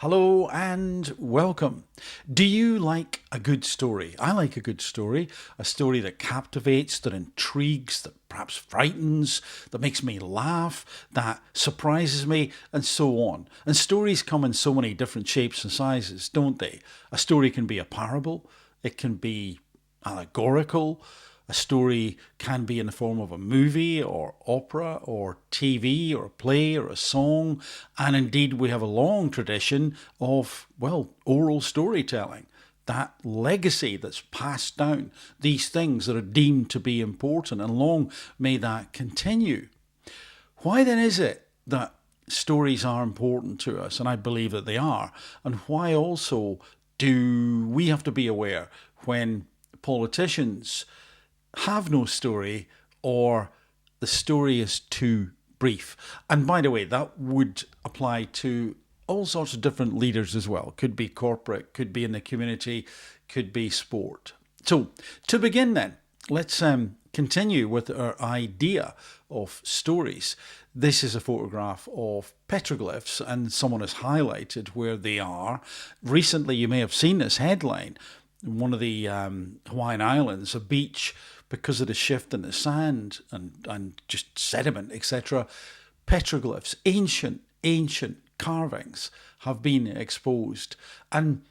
Hello and welcome. Do you like a good story? I like a story that captivates, that intrigues, that perhaps frightens, that makes me laugh, that surprises me, and so on. And stories come in so many different shapes and sizes, don't they? A story can be a parable, it can be allegorical. A story can be in the form of a movie or opera or TV or a play or a song. And indeed, we have a long tradition of, well, oral storytelling. That legacy that's passed down, these things that are deemed to be important, and long may that continue. Why then is it that stories are important to us? And I believe that they are. And why also do we have to be aware when politicians have no story or the story is too brief? And by the way, that would apply to all sorts of different leaders as well. Could be corporate, could be in the community, could be sport. So to begin then, let's continue with our idea of stories. This is a photograph of petroglyphs, and someone has highlighted where they are. Recently, you may have seen this headline in one of the Hawaiian Islands, a beach, because of the shift in the sand and just sediment, etc. Petroglyphs, ancient carvings have been exposed. And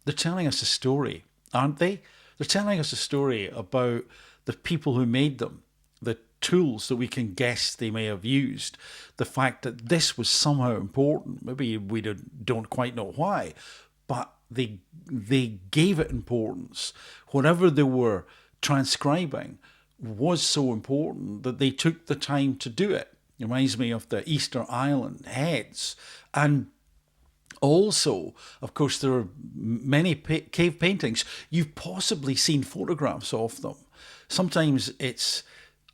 they're telling us a story, aren't they? They're telling us a story about the people who made them, the tools that we can guess they may have used, the fact that this was somehow important. Maybe we don't quite know why, but they gave it importance. Whatever they were transcribing was so important that they took the time to do it. It reminds me of the Easter Island heads. And also, of course, there are many cave paintings. You've possibly seen photographs of them. Sometimes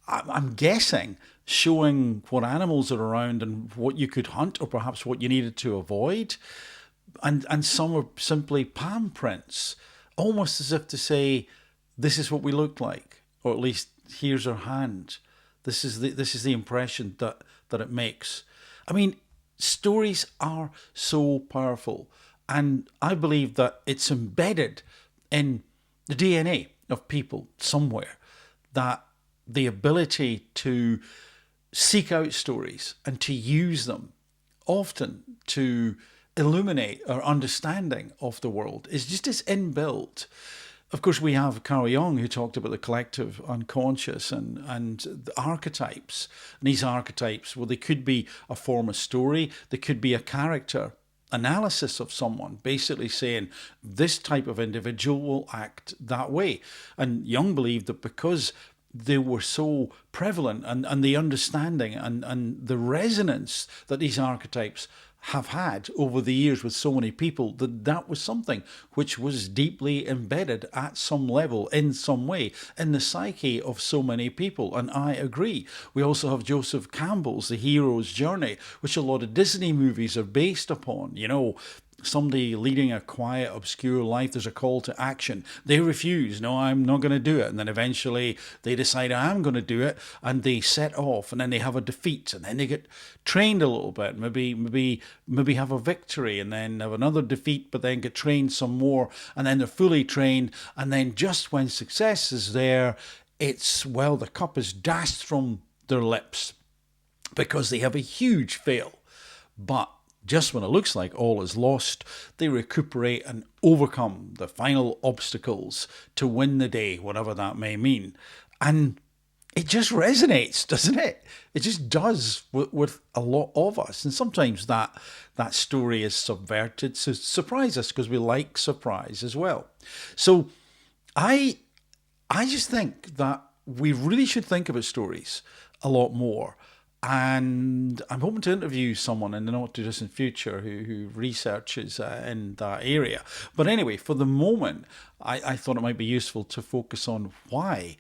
I'm guessing, showing what animals are around and what you could hunt or perhaps what you needed to avoid. And some are simply palm prints, almost as if to say, this is what we look like, or at least here's our hand. This is the impression that it makes. I mean, stories are so powerful, and I believe that it's embedded in the DNA of people somewhere, that the ability to seek out stories and to use them often to illuminate our understanding of the world is just as inbuilt. Of course, we have Carl Jung, who talked about the collective unconscious and the archetypes. And these archetypes, well, they could be a form of story, they could be a character analysis of someone, basically saying this type of individual will act that way. And Jung believed that because they were so prevalent, and the understanding and the resonance that these archetypes have had over the years with so many people, that was something which was deeply embedded at some level, in some way, in the psyche of so many people. And I agree. We also have Joseph Campbell's The Hero's Journey, which a lot of Disney movies are based upon. You know, somebody leading a quiet, obscure life, there's a call to action. They refuse. No, I'm not going to do it. And then eventually they decide, I am going to do it. And they set off, and then they have a defeat, and then they get trained a little bit, maybe have a victory, and then have another defeat, but then get trained some more, and then they're fully trained. And then just when success is there, well, the cup is dashed from their lips because they have a huge fail. But just when it looks like all is lost, they recuperate and overcome the final obstacles to win the day, whatever that may mean. And it just resonates, doesn't it? It just does with a lot of us. And sometimes that story is subverted to surprise us, because we like surprise as well. So I just think that we really should think about stories a lot more. And I'm hoping to interview someone in the not too distant future who researches in that area. But anyway, for the moment, I thought it might be useful to focus on why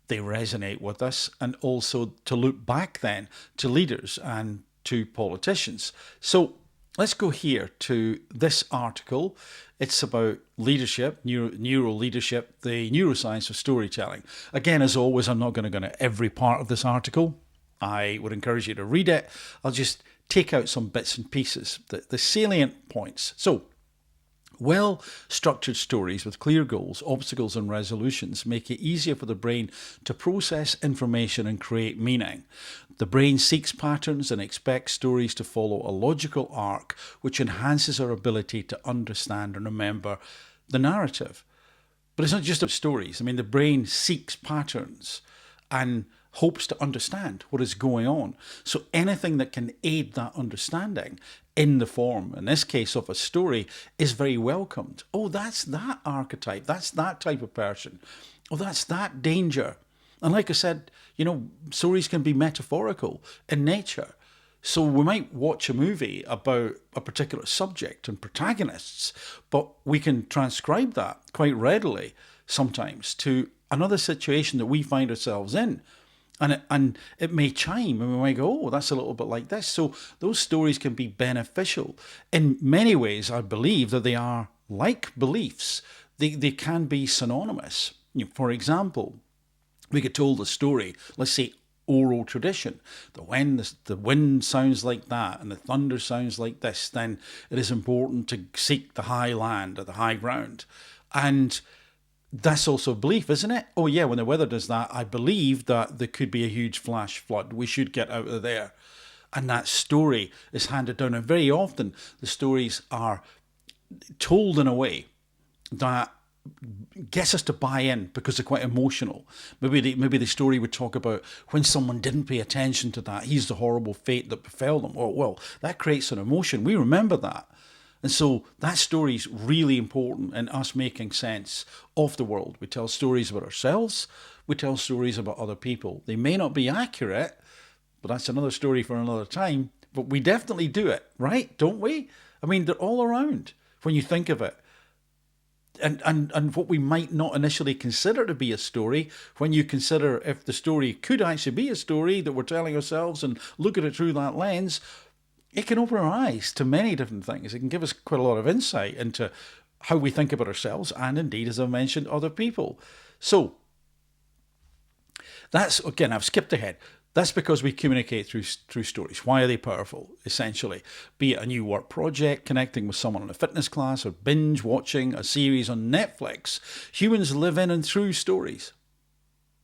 they resonate with us, and also to look back then to leaders and to politicians. So let's go here to this article. It's about leadership, neuro leadership, the neuroscience of storytelling. Again, as always, I'm not going to go into every part of this article. I would encourage you to read it. I'll just take out some bits and pieces, the salient points. So, well-structured stories with clear goals, obstacles and resolutions make it easier for the brain to process information and create meaning. The brain seeks patterns and expects stories to follow a logical arc, which enhances our ability to understand and remember the narrative. But it's not just about stories. I mean, the brain seeks patterns and hopes to understand what is going on. So anything that can aid that understanding in the form, in this case, of a story, is very welcomed. Oh, that's that archetype. That's that type of person. Oh, that's that danger. And like I said, stories can be metaphorical in nature. So we might watch a movie about a particular subject and protagonists, but we can transcribe that quite readily sometimes to another situation that we find ourselves in. And it may chime and we might go, oh, that's a little bit like this. So those stories can be beneficial. In many ways, I believe that they are like beliefs. They can be synonymous. For example, we get told a story, let's say oral tradition, that when the wind sounds like that and the thunder sounds like this, then it is important to seek the high land or the high ground. And that's also a belief, isn't it? Oh yeah, when the weather does that, I believe that there could be a huge flash flood. We should get out of there. And that story is handed down. And very often the stories are told in a way that gets us to buy in because they're quite emotional. Maybe the story would talk about when someone didn't pay attention to that. Here's the horrible fate that befell them. Oh, well, that creates an emotion. We remember that. And so that story is really important in us making sense of the world. We tell stories about ourselves. We tell stories about other people. They may not be accurate, but that's another story for another time. But we definitely do it, right? Don't we? I mean, they're all around when you think of it. And what we might not initially consider to be a story, when you consider if the story could actually be a story that we're telling ourselves and look at it through that lens, it can open our eyes to many different things. It can give us quite a lot of insight into how we think about ourselves and indeed, as I mentioned, other people. So that's, again, I've skipped ahead. That's because we communicate through stories. Why are they powerful, essentially? Be it a new work project, connecting with someone in a fitness class, or binge watching a series on Netflix. Humans live in and through stories.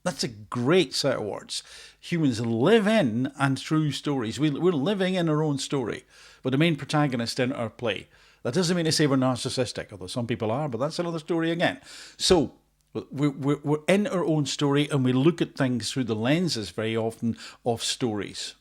That's a great set of words. Humans live in and through stories. We're living in our own story. We're the main protagonist in our play. That doesn't mean to say we're narcissistic, although some people are, but that's another story again. So we're in our own story, and we look at things through the lenses very often of stories.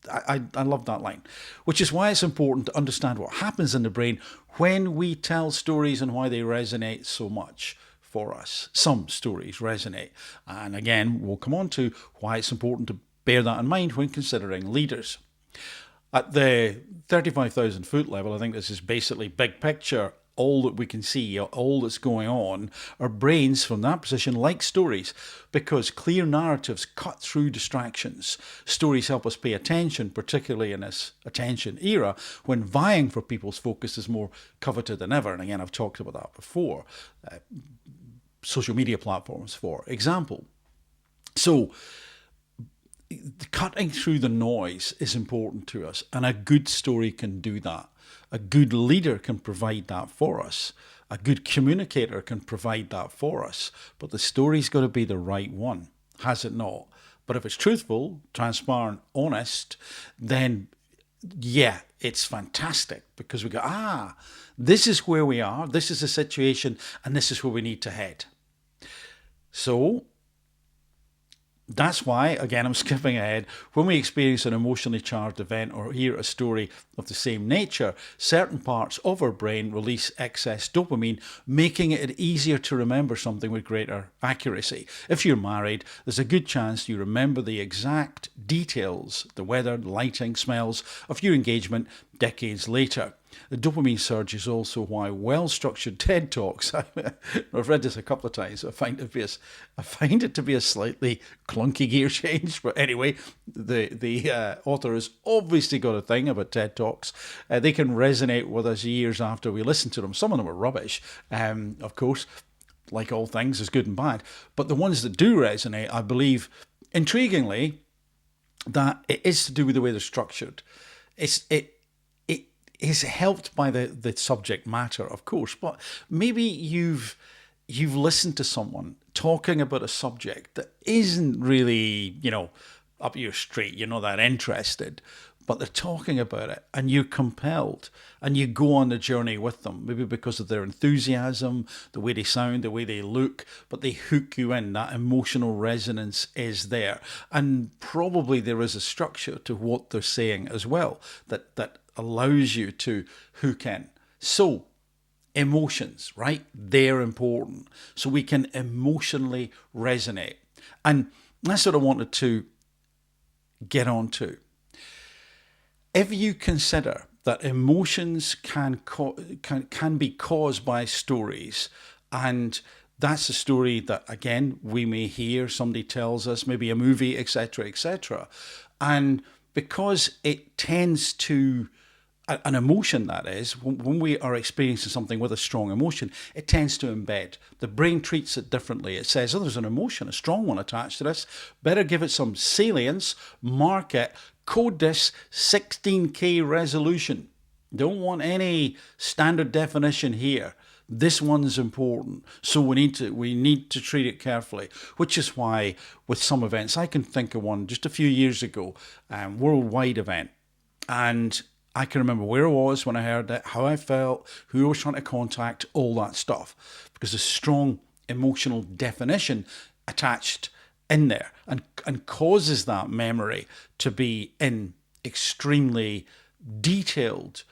I love that line, which is why it's important to understand what happens in the brain when we tell stories and why they resonate so much for us. Some stories resonate. And again, we'll come on to why it's important to bear that in mind when considering leaders. At the 35,000 foot level, I think this is basically big picture, all that we can see, all that's going on. Our brains from that position like stories because clear narratives cut through distractions. Stories help us pay attention, particularly in this attention era when vying for people's focus is more coveted than ever. And again, I've talked about that before. Social media platforms, for example. So cutting through the noise is important to us, and a good story can do that. A good leader can provide that for us. A good communicator can provide that for us. But the story's got to be the right one, has it not? But if it's truthful, transparent, honest, then yeah, it's fantastic because we go, this is where we are, this is the situation, and this is where we need to head. So that's why, again, I'm skipping ahead, when we experience an emotionally charged event or hear a story of the same nature, certain parts of our brain release excess dopamine, making it easier to remember something with greater accuracy. If you're married, there's a good chance you remember the exact details, the weather, lighting, smells of your engagement decades later. The dopamine surge is also why well-structured TED Talks, I've read this a couple of times, I find it to be a slightly clunky gear change, but anyway, the author has obviously got a thing about TED Talks. They can resonate with us years after we listen to them. Some of them are rubbish, of course, like all things, is good and bad, but the ones that do resonate, I believe, intriguingly, that it is to do with the way they're structured. It is helped by the subject matter, of course, but maybe you've listened to someone talking about a subject that isn't really, up your street, you're not that interested, but they're talking about it and you're compelled and you go on the journey with them, maybe because of their enthusiasm, the way they sound, the way they look, but they hook you in. That emotional resonance is there. And probably there is a structure to what they're saying as well that allows you to hook in. So, emotions, right? They're important. So we can emotionally resonate. And that's what I wanted to get on to. If you consider that emotions can be caused by stories, and that's a story that, again, we may hear, somebody tells us, maybe a movie, etc., etc., and because it tends to, an emotion that is, when we are experiencing something with a strong emotion, it tends to embed. The brain treats it differently. It says, oh, there's an emotion, a strong one attached to this. Better give it some salience, mark it, code this 16K resolution. Don't want any standard definition here. This one's important, so we need to treat it carefully. Which is why, with some events, I can think of one just a few years ago, worldwide event, and I can remember where I was when I heard it, how I felt, who I was trying to contact, all that stuff, because a strong emotional definition attached in there and causes that memory to be in extremely detailed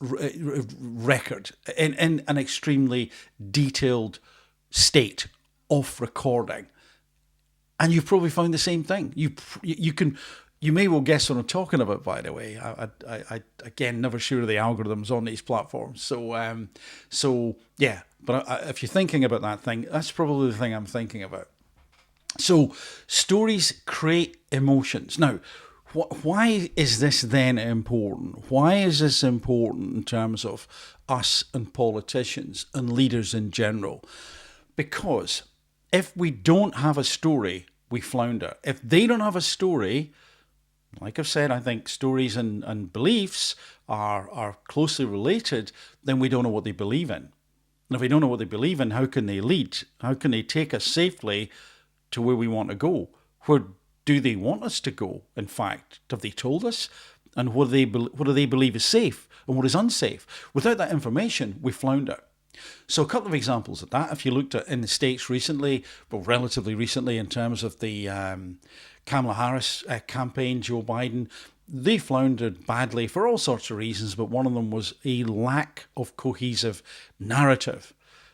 record, in an extremely detailed state of recording. And you've probably found the same thing. You may well guess what I'm talking about, by the way. I again, never sure of the algorithms on these platforms. So yeah, but if you're thinking about that thing, that's probably the thing I'm thinking about. So stories create emotions. Now, why is this then important? Why is this important in terms of us and politicians and leaders in general? Because if we don't have a story, we flounder. If they don't have a story, like I've said, I think stories and beliefs are closely related, then we don't know what they believe in. And if we don't know what they believe in, how can they lead? How can they take us safely to where we want to go? Where do they want us to go? In fact, have they told us? And what do they believe is safe and what is unsafe? Without that information, we flounder. So a couple of examples of that. If you looked at in the States recently, well, relatively recently, in terms of the Kamala Harris campaign, Joe Biden, they floundered badly for all sorts of reasons, but one of them was a lack of cohesive narrative.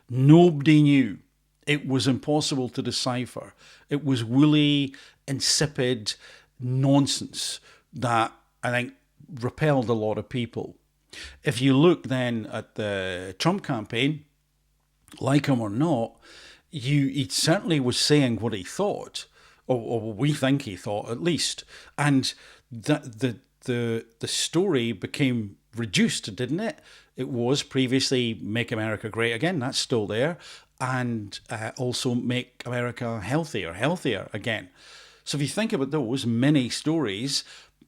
Nobody knew. It was impossible to decipher. It was woolly, insipid nonsense that I think repelled a lot of people. If you look then at the Trump campaign, like him or not, he certainly was saying what he thought, or we think he thought at least, and the story became reduced, didn't it? It was previously Make America Great Again, that's still there, and also Make America healthier again. So if you think about those many stories,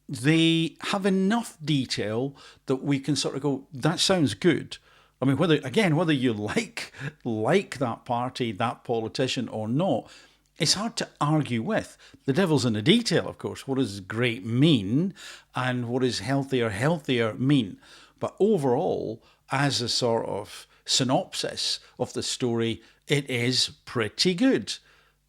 they have enough detail that we can sort of go, that sounds good. I mean, whether you like that party, that politician or not, it's hard to argue with. The devil's in the detail, of course. What does great mean and what does healthier mean? But overall, as a sort of synopsis of the story, it is pretty good.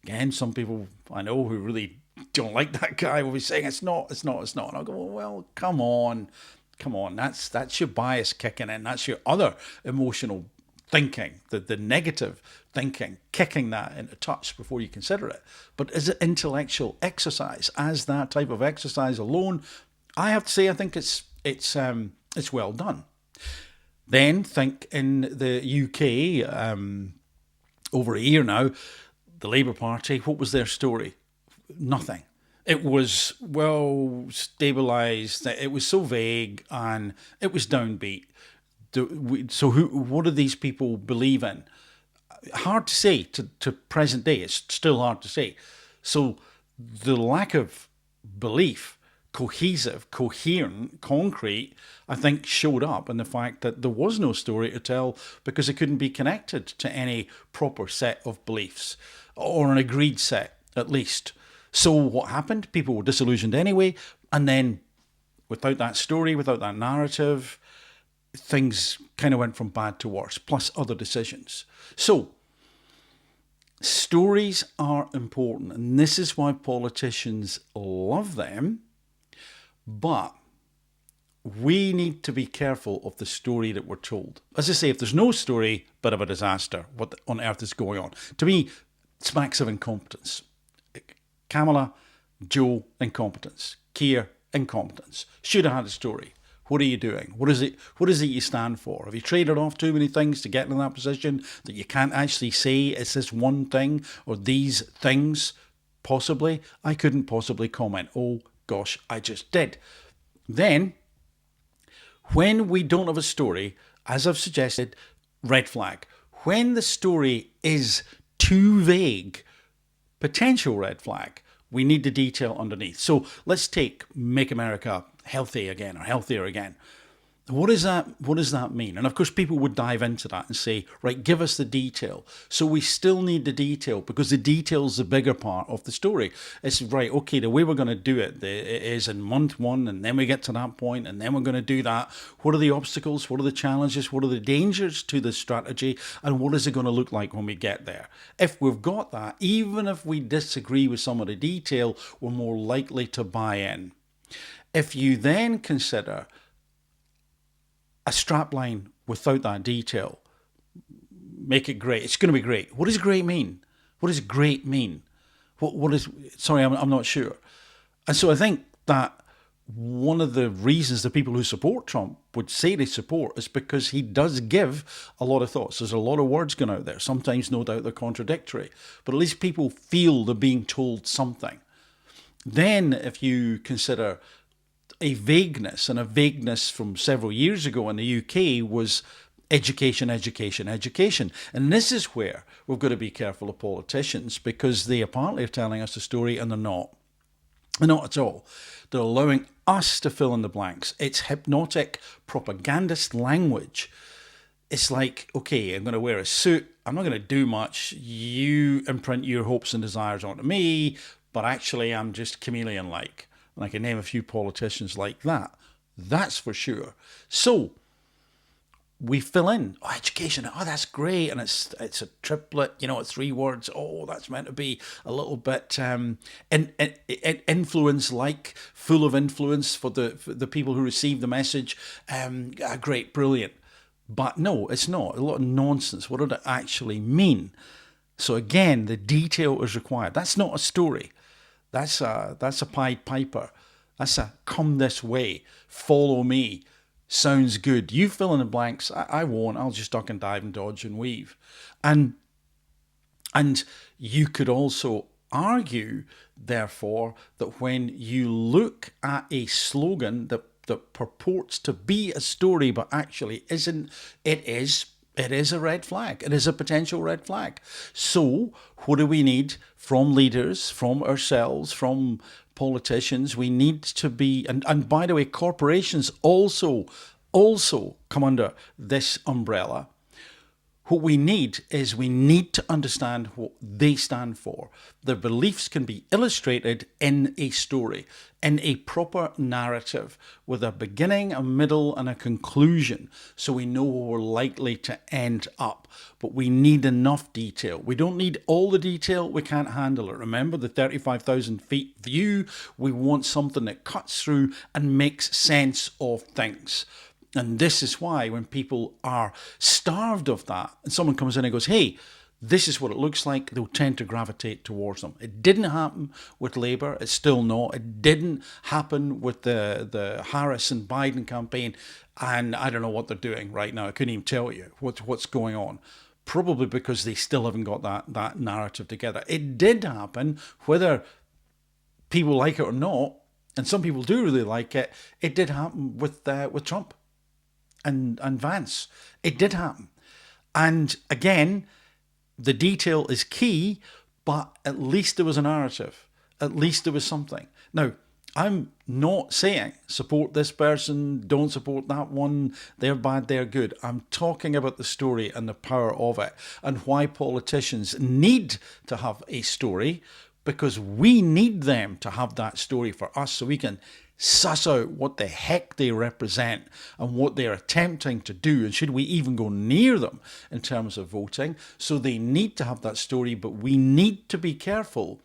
Again, some people I know who really don't like that guy will be saying it's not. And I'll go, well, come on. That's your bias kicking in. That's your other emotional thinking, the negative thinking, kicking that into touch before you consider it. But as an intellectual exercise, as that type of exercise alone, I have to say I think it's well done. Then think in the UK, over a year now, the Labour Party, what was their story? Nothing. It was well stabilised. It was so vague and it was downbeat. So what do these people believe in? Hard to say to present day. It's still hard to say. So the lack of belief cohesive, coherent, concrete, I think showed up in the fact that there was no story to tell because it couldn't be connected to any proper set of beliefs or an agreed set, at least. So what happened? People were disillusioned anyway, and then without that story, without that narrative, things kind of went from bad to worse, plus other decisions. So stories are important, and this is why politicians love them. But we need to be careful of the story that we're told. As I say, if there's no story, bit of a disaster. What on earth is going on? To me, smacks of incompetence. Kamala, Joe, incompetence. Keir, incompetence. Should have had a story. What are you doing? What is it you stand for? Have you traded off too many things to get in that position that you can't actually say it's this one thing or these things? Possibly. I couldn't possibly comment. Oh gosh, I just did. Then, when we don't have a story, as I've suggested, red flag. When the story is too vague, potential red flag. We need the detail underneath. So let's take Make America Healthy Again or Healthier Again. What does that mean? And of course, people would dive into that and say, right, give us the detail. So we still need the detail because the detail's the bigger part of the story. It's right, okay, the way we're going to do it is in month one, and then we get to that point, and then we're going to do that. What are the obstacles? What are the challenges? What are the dangers to the strategy? And what is it going to look like when we get there? If we've got that, even if we disagree with some of the detail, we're more likely to buy in. If you then consider a strapline without that detail, make it great. It's going to be great. What does great mean? What does great mean? What is? Sorry, I'm not sure. And so I think that one of the reasons the people who support Trump would say they support is because he does give a lot of thoughts. There's a lot of words going out there. Sometimes, no doubt, they're contradictory, but at least people feel they're being told something. Then, if you consider a vagueness from several years ago in the UK was education, education, education. And this is where we've got to be careful of politicians because they apparently are telling us the story and they're not. They're not at all. They're allowing us to fill in the blanks. It's hypnotic propagandist language. It's like, okay, I'm going to wear a suit. I'm not going to do much. You imprint your hopes and desires onto me, but actually I'm just chameleon-like. And I can name a few politicians like that. That's for sure. So we fill in, education, that's great. And it's a triplet, it's 3 words. Oh, that's meant to be a little bit influence-like, full of influence for the people who receive the message. Great, brilliant. But no, it's not. A lot of nonsense. What did it actually mean? So again, the detail is required. That's not a story. That's a Pied Piper. That's a come this way, follow me, sounds good. You fill in the blanks. I won't. I'll just duck and dive and dodge and weave. And you could also argue, therefore, that when you look at a slogan that purports to be a story but actually isn't, it is a red flag. It is a potential red flag. So what do we need from leaders, from ourselves, from politicians? We need to be, and by the way, corporations also come under this umbrella. What we need to understand what they stand for. Their beliefs can be illustrated in a story, in a proper narrative, with a beginning, a middle, and a conclusion, so we know where we're likely to end up. But we need enough detail. We don't need all the detail. We can't handle it. Remember the 35,000 feet view? We want something that cuts through and makes sense of things. And this is why when people are starved of that, and someone comes in and goes, hey, this is what it looks like, they'll tend to gravitate towards them. It didn't happen with Labour. It's still not. It didn't happen with the Harris and Biden campaign. And I don't know what they're doing right now. I couldn't even tell you what's going on. Probably because they still haven't got that narrative together. It did happen, whether people like it or not, and some people do really like it. It did happen with Trump and Vance. It did happen. And again, the detail is key, but at least there was a narrative. At least there was something. Now, I'm not saying support this person, don't support that one, they're bad, they're good. I'm talking about the story and the power of it, and why politicians need to have a story, because we need them to have that story for us so we can suss out what the heck they represent and what they're attempting to do, and should we even go near them in terms of voting. So they need to have that story, but we need to be careful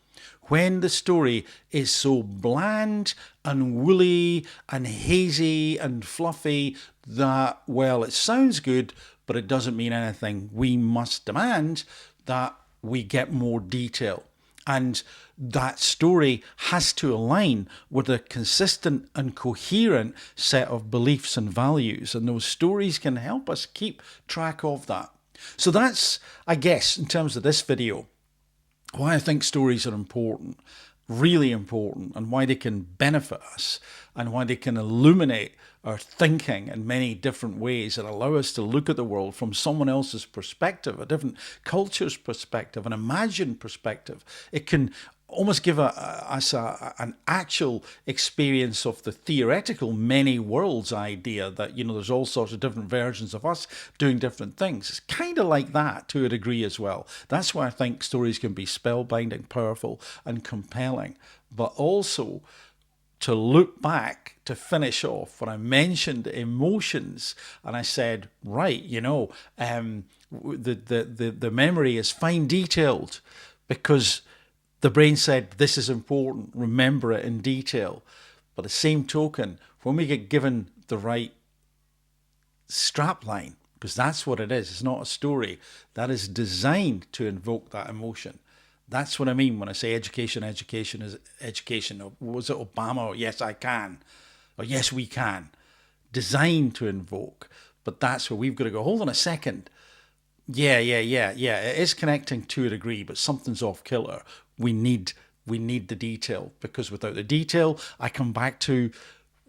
when the story is so bland and woolly and hazy and fluffy that, well, it sounds good, but it doesn't mean anything. We must demand that we get more detail. And that story has to align with a consistent and coherent set of beliefs and values. And those stories can help us keep track of that. So that's, I guess, in terms of this video, why I think stories are important, really important, and why they can benefit us, and why they can illuminate our thinking in many different ways and allow us to look at the world from someone else's perspective, a different culture's perspective, an imagined perspective. It can almost give us an actual experience of the theoretical many worlds idea that, you know, there's all sorts of different versions of us doing different things. It's kind of like that to a degree as well. That's why I think stories can be spellbinding, powerful and compelling, but also to look back, to finish off, when I mentioned emotions and I said, right, you know, the memory is fine detailed because the brain said, this is important, remember it in detail. But the same token, when we get given the right strapline, because that's what it is, it's not a story, that is designed to invoke that emotion. That's what I mean when I say education, education is education. Or was it Obama? Or yes, I can. Or yes, we can. Designed to invoke. But that's where we've got to go, hold on a second. Yeah. It is connecting to a degree, but something's off kilter. We need the detail, because without the detail, I come back to,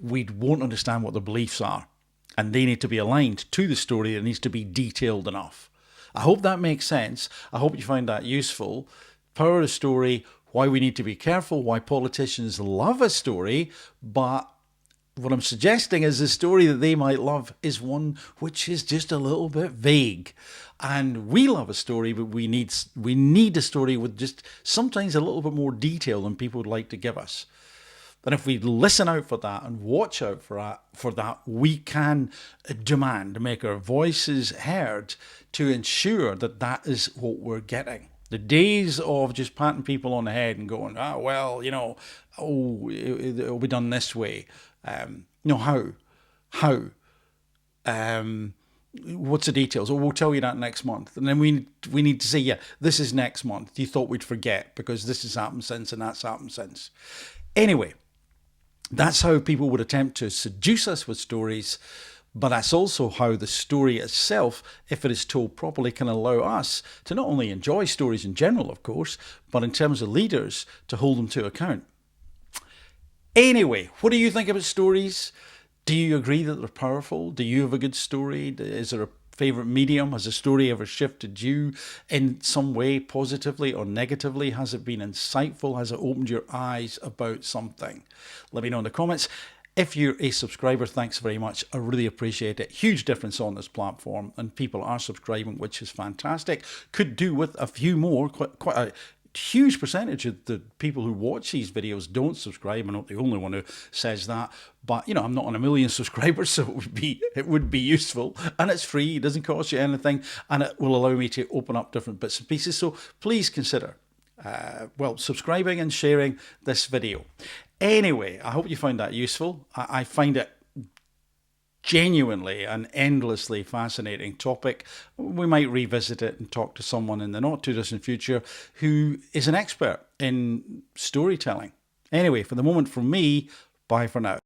we won't understand what the beliefs are. And they need to be aligned to the story. It needs to be detailed enough. I hope that makes sense. I hope you find that useful. Power of the story, why we need to be careful, why politicians love a story, but what I'm suggesting is the story that they might love is one which is just a little bit vague. And we love a story, but we need a story with just sometimes a little bit more detail than people would like to give us. And if we listen out for that and watch out for that, we can demand, make our voices heard to ensure that that is what we're getting. The days of just patting people on the head and going, oh, well, you know, oh, it'll be done this way. No, how? What's the details? Oh, we'll tell you that next month. And then we need to say, yeah, this is next month. You thought we'd forget because this has happened since and that's happened since. Anyway, that's how people would attempt to seduce us with stories. But that's also how the story itself, if it is told properly, can allow us to not only enjoy stories in general, of course, but in terms of leaders, to hold them to account. Anyway, what do you think about stories? Do you agree that they're powerful? Do you have a good story? Is there a favorite medium? Has a story ever shifted you in some way, positively or negatively? Has it been insightful? Has it opened your eyes about something? Let me know in the comments. If you're a subscriber, thanks very much. I really appreciate it. Huge difference on this platform, and people are subscribing, which is fantastic. Could do with a few more. Quite a huge percentage of the people who watch these videos don't subscribe. I'm not the only one who says that, but you know, I'm not on 1 million subscribers, so it would be useful, and it's free. It doesn't cost you anything, and it will allow me to open up different bits and pieces. So please consider subscribing and sharing this video. Anyway, I hope you find that useful. I find it genuinely an endlessly fascinating topic. We might revisit it and talk to someone in the not too distant future who is an expert in storytelling. Anyway, for the moment, from me, bye for now.